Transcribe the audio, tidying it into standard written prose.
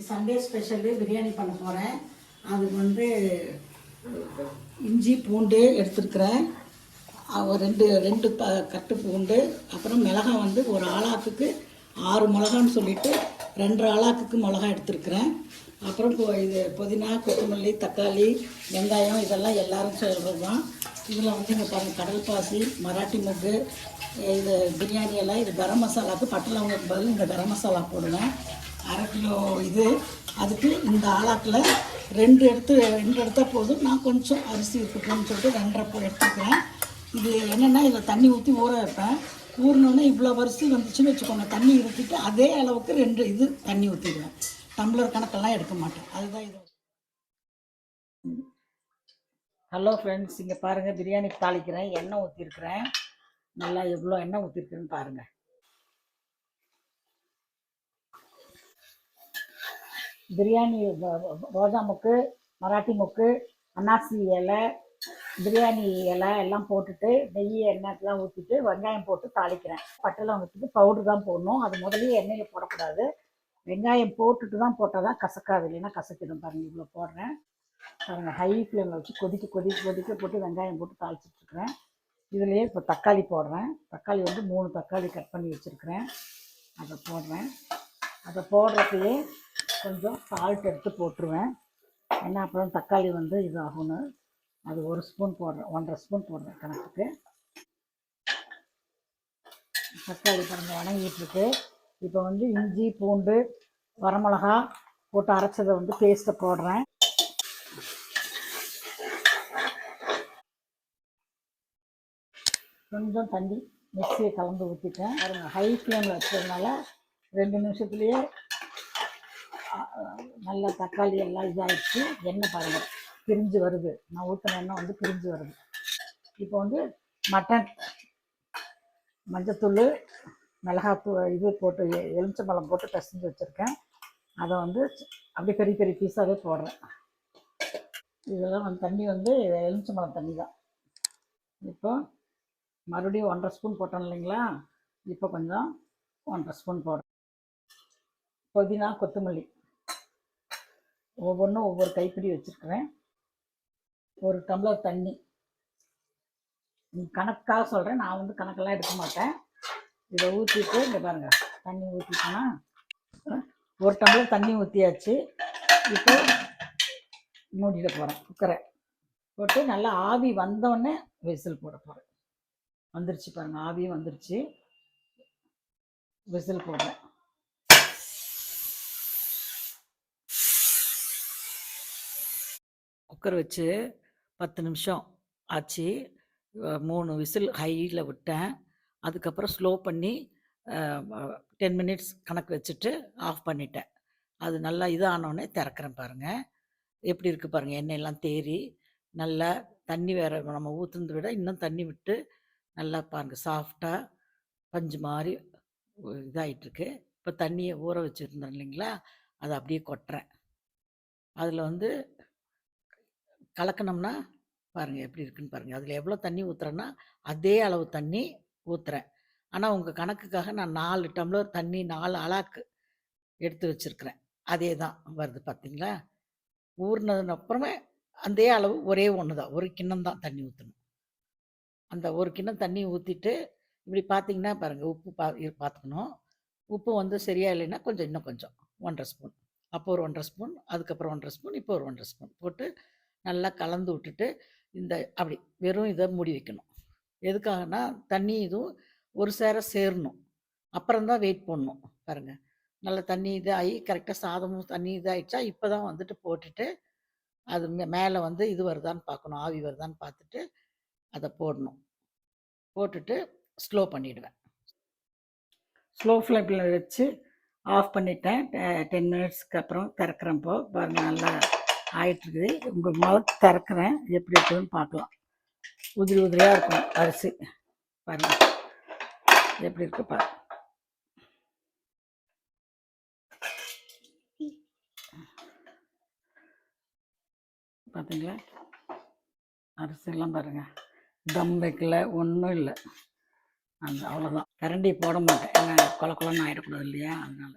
Sunday special biryani பண்ண போகிறேன். அதுக்கு வந்து இஞ்சி பூண்டு எடுத்துருக்குறேன். ஒரு ரெண்டு ரெண்டு கட்டு பூண்டு, அப்புறம் மிளகாய் வந்து ஒரு ஆளாக்குக்கு 6 மிளகான்னு சொல்லிட்டு 2 ஆளாக்குக்கு மிளகாய் எடுத்துருக்குறேன். அப்புறம் இது புதினா, கொத்தமல்லி, தக்காளி, வெங்காயம் இதெல்லாம் எல்லோரும் சொல்கிறது தான். இதில் வந்து இங்கே பாருங்கள், கடல் பாசி, மராட்டி மொக்கு, இது பிரியாணி எல்லாம், இது கரம் மசாலாவுக்கு பட்டை லவங்கத்துக்கு பதில் இந்த கரம் மசாலா போடுவேன். 1/2 கிலோ இது. அதுக்கு இந்த ஆளாக்கில் 2 எடுத்தால் போதும். நான் கொஞ்சம் அரிசி இருக்கட்டும்னு சொல்லிட்டு 2.5 எடுத்துக்கிறேன். இது என்னென்னா, இதில் தண்ணி ஊற்றி ஊற வைப்பேன். ஊறினோடனே இவ்வளோ அரிசி வந்துச்சுன்னு வச்சுக்கோங்க, தண்ணி ஊற்றிட்டு அதே அளவுக்கு 2 இது தண்ணி ஊற்றிடுவேன். டம்ளர் கணக்கெல்லாம் எடுக்க மாட்டேன். அதுதான் இது. ஹலோ ஃப்ரெண்ட்ஸ், இங்கே பாருங்கள், பிரியாணி தாளிக்கிறேன். எண்ணெய் ஊற்றிருக்கிறேன். நல்லா எவ்வளோ எண்ணெய் ஊற்றிருக்குன்னு பாருங்கள். பிரியாணி ரோஜா மொக்கு, மராட்டி மொக்கு, அன்னாசி இலை, பிரியாணி இலை எல்லாம் போட்டுட்டு நெய் எண்ணெய்லாம் ஊற்றிட்டு வெங்காயம் போட்டு தாளிக்கிறேன். பட்டெல்லாம் ஊற்றிட்டு பவுடர் தான் போடணும். அது முதலே எண்ணெயில் போடக்கூடாது. வெங்காயம் போட்டுட்டு தான் போட்டால் தான் கசக்காது, இல்லைன்னா கசக்கிடும். பாருங்கள், இவ்வளோ போடுறேன். பாருங்கள், ஹை ஃப்ளேமில் வச்சு கொதிக்க போட்டு வெங்காயம் போட்டு தாளிச்சிட்ருக்குறேன். இதுலேயே இப்போ தக்காளி போடுறேன். தக்காளி வந்து 3 தக்காளி கட் பண்ணி வச்சுருக்கிறேன். அதை போடுறேன். அதை போடுறப்பயே கொஞ்சம் சால்ட் எடுத்து போட்டுருவேன். ஏன்னா அப்புறம் தக்காளி வந்து இது ஆகணும். அது 1 ஸ்பூன் போடுறேன், 1.5 ஸ்பூன் போடுறேன் கணக்குக்கு. தக்காளி பாருங்கள் வணங்கிட்டுருக்கு. இப்போ வந்து இஞ்சி பூண்டு வரமிளகா போட்டு அரைச்சதை வந்து பேஸ்ட்டை போடுறேன். கொஞ்சம் தண்ணி மிக்சியை கலந்து ஊற்றிட்டேன். பாருங்கள், ஹை ஃப்ளேமில் வச்சதுனால 2 நிமிஷத்துலேயே நல்லா தக்காளி எல்லாம் இதாகிடுச்சு. எண்ணெய் பாருங்கள் பிரிஞ்சு வருது. நான் ஊற்றின எண்ணெய் வந்து பிரிஞ்சு வருது. இப்போ வந்து மட்டன், மஞ்சத்தூள், மிளகாத்தூள் இது போட்டு எலுமிச்சம்பழம் போட்டு பிசைஞ்சு வச்சுருக்கேன். அதை வந்து அப்படியே பெரிய பெரிய பீஸாகவே போடுறேன். இதெல்லாம் வந்து தண்ணி வந்து எலுமிச்சம்பழம் தண்ணி தான். இப்போ மறுபடியும் 1.5 ஸ்பூன் போட்டோம் இல்லைங்களா. இப்போ கொஞ்சம் 1.5 ஸ்பூன் போடுறேன். புதினா, கொத்தமல்லி ஒவ்வொன்றும் ஒவ்வொரு கைப்பிடி வச்சுருக்கிறேன். 1 டம்ளர் தண்ணி. கணக்காக சொல்கிறேன், நான் வந்து கணக்கெல்லாம் எடுக்க மாட்டேன். இதை ஊற்றிட்டு இங்கே பாருங்கள், தண்ணி ஊற்றிட்டோன்னா 1 டம்ளர் தண்ணி ஊற்றியாச்சு. இப்போ மூடிட போகிறேன். குக்கரை போட்டு நல்லா ஆவி வந்தோடனே விசில் போட போகிறேன். வந்துருச்சு பாருங்கள், ஆவியும் வந்துருச்சு. விசில் போடுறேன். குக்கர் வச்சு 10 நிமிஷம் ஆச்சு. 3 விசில் ஹையில் விட்டேன். அதுக்கப்புறம் ஸ்லோ பண்ணி 10 மினிட்ஸ் கணக்கு வச்சுட்டு ஆஃப் பண்ணிட்டேன். அது நல்லா இதானோடனே திறக்கிறேன். பாருங்கள் எப்படி இருக்குது பாருங்கள். எண்ணெயெல்லாம் தேறி நல்லா தண்ணி வேறு நம்ம ஊற்றுனதை விட இன்னும் தண்ணி விட்டு நல்லா பாருங்கள் சாஃப்டாக பஞ்சு மாதிரி இதாகிட்டுருக்கு. இப்போ தண்ணியை ஊற வச்சுருந்தேன் இல்லைங்களா, அதை அப்படியே கொட்டுறேன். அதில் வந்து கலக்கணும்னா பாருங்கள் எப்படி இருக்குன்னு பாருங்கள். அதில் எவ்வளோ தண்ணி ஊற்றுறேன்னா அதே அளவு தண்ணி ஊற்றுறேன். ஆனால் உங்கள் கணக்குக்காக நான் 4 டம்ளர் தண்ணி 4 அளாக்கு எடுத்து வச்சுருக்கிறேன். அதே தான் வருது பார்த்தீங்களா. ஊறினதுக்கு அப்புறமே அதே அளவு ஒரே ஒன்று தான், 1 கிண்ணம் தான் தண்ணி ஊற்றணும். அந்த 1 கிண்ணம் தண்ணி ஊற்றிட்டு இப்படி பார்த்தீங்கன்னா பாருங்கள், உப்பு பார்த்துக்கணும். உப்பு வந்து சரியா இல்லைன்னா கொஞ்சம் இன்னும் கொஞ்சம் 1.5 ஸ்பூன், அப்போ ஒரு 1.5 ஸ்பூன், அதுக்கப்புறம் 1.5 ஸ்பூன், இப்போ ஒரு 1.5 ஸ்பூன் போட்டு நல்லா கலந்து விட்டுட்டு இந்த அப்படி வெறும் இதை மூடி வைக்கணும். எதுக்காகனா தண்ணி இதுவும் ஒரு சேரணும். அப்புறம்தான் வெயிட் போடணும். பாருங்கள், நல்லா தண்ணி இதாகி கரெக்டாக சாதமும் தண்ணி இதாகிடுச்சா இப்போ தான் வந்துட்டு போட்டுட்டு அது மேலே வந்து இது வருதான்னு பார்க்கணும், ஆவி வருதான்னு பார்த்துட்டு அதை போடணும். போட்டுட்டு ஸ்லோ பண்ணிவிடுவேன். ஸ்லோ ஃப்ளேமில் வச்சு ஆஃப் பண்ணிட்டேன். 10 மினிட்ஸ்க்கு அப்புறம் திறக்கிறப்போ பாருங்கள் நல்லா ஆகிட்டுருக்குது. உங்கள் மவுத் திறக்கிறேன், எப்படி இருக்குதுன்னு பார்க்கலாம். உதிரி உதிரியாக இருக்கும் அரிசி. பாருங்கள் எப்படி இருக்கு பாருங்கள். பார்த்தீங்களா, அரிசியெல்லாம் பாருங்கள் தம் வைக்கல, ஒன்றும் இல்லை. அந்த அவ்வளோதான். கரண்டி போட மாட்டேன், ஏன்னா கொல கொலன்னு ஆகிடக்கூடாது இல்லையா, அதனால்.